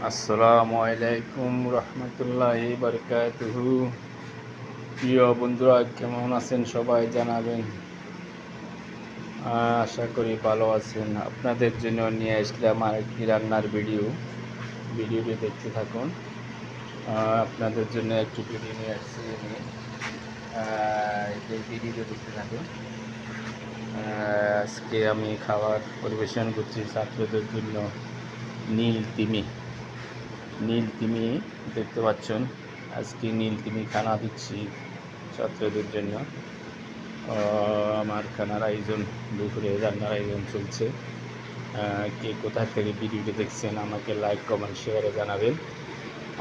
আসসালামু আলাইকুম রহমতুল্লাহি বারকাতুহু। প্রিয় বন্ধুরা, কেমন আছেন সবাই জানাবেন। আশা করি ভালো আছেন। আপনাদের জন্য নিয়ে আসলাম আরেকটি রান্নার ভিডিওটি দেখতে থাকুন। আপনাদের জন্য একটু ভিডিও নিয়ে আসছি আমি। এই ভিডিওটি দেখতে থাকুন। আজকে আমি খাবার পরিবেশন করছি ছাত্রদের জন্য নীল তিমি দেখতে পাচ্ছেন। আজকে নীল তিমি খানা দিচ্ছি ছাত্রদের জন্য। আমার খানার আয়োজন, দুপুরে রান্নার আয়োজন চলছে। কে কোথা থেকে ভিডিওটি দেখছেন আমাকে লাইক কমেন্ট শেয়ারে জানাবেন।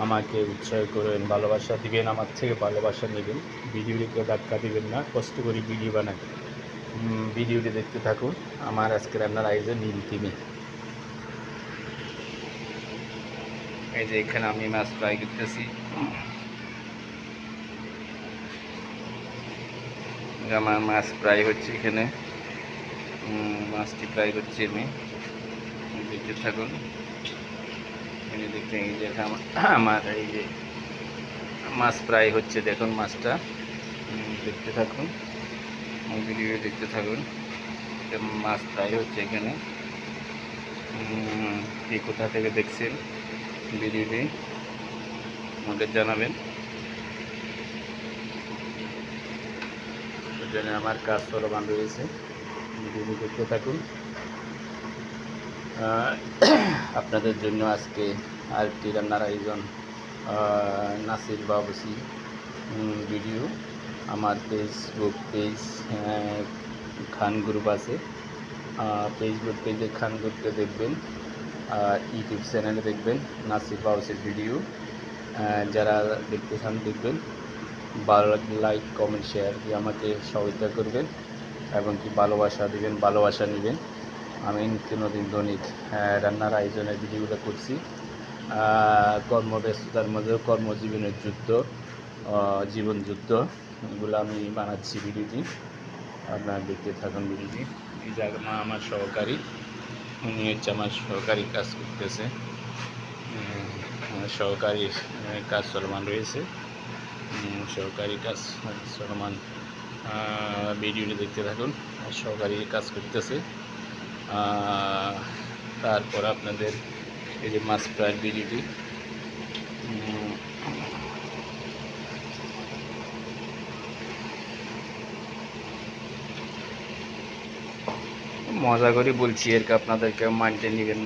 আমাকে উৎসাহ করবেন, ভালোবাসা দিবেন, আমার থেকে ভালোবাসা নেবেন। ভিডিওটিকে ধাক্কা দিবেন না, কষ্ট করে ভিডিও বানান। ভিডিওটি দেখতে থাকুন। আমার আজকে রান্নার আয়োজন নীল তিমি। এই যে এখানে আমি মাছ ফ্রাই করতেছি। আমার মাছ ফ্রাই হচ্ছে এখানে। মাছটি ফ্রাই করছি আমি, দেখতে থাকুন। এই যে দেখতে, এই যে আমার এই যে মাছ ফ্রাই হচ্ছে, দেখুন মাছটা। দেখতে থাকুন, ভিডিও দেখতে থাকুন। মাছ ফ্রাই হচ্ছে এখানে। কে কোথা থেকে দেখছেন ভিডিওটি আমাকে জানাবেন। জন্য আমার কাজ চলমান রয়েছে, ভিডিওটি দেখতে থাকুন। আপনাদের জন্য আজকে আরেকটি রান্নার আয়োজন, নাসির বাবুসি ভিডিও। আমার ফেসবুক পেজ খান গ্রুপ আছে, ফেসবুক পেজে খান গ্রুপকে দেখবেন, আর ইউটিউব চ্যানেলে দেখবেন নাসির বাবুসির ভিডিও। যারা দেখতে চান দেখবেন। ভালো লাগলে লাইক কমেন্ট শেয়ার দিয়ে আমাকে সহায়তা করবেন এবং কি ভালোবাসা দিবেন, ভালোবাসা নেবেন। আমি নিত্যনতুন দৈনিক রান্নার আয়োজনের ভিডিওগুলো করছি। কর্মব্যস্ততার মধ্যেও কর্মজীবনের জীবন যুদ্ধ এগুলো আমি বানাচ্ছি ভিডিওটি। আপনারা দেখতে থাকুন ভিডিওটি। এই জায়গা আমার সহকারী, উনি হচ্ছে আমার সহকারী কাজ করতেছে। আমার সহকারী কাজ চলমান রয়েছে, সহকারী কাজ চলমান। ভিডিওটি দেখতে থাকুন। সহকারী কাজ করতেছে। তারপর আপনাদের এই যে মাছ ফ্রাইয়ের ভিডিওটি, মজা করে বলছি আর কি, আপনাদেরকে মাইন্ডে নেবেন।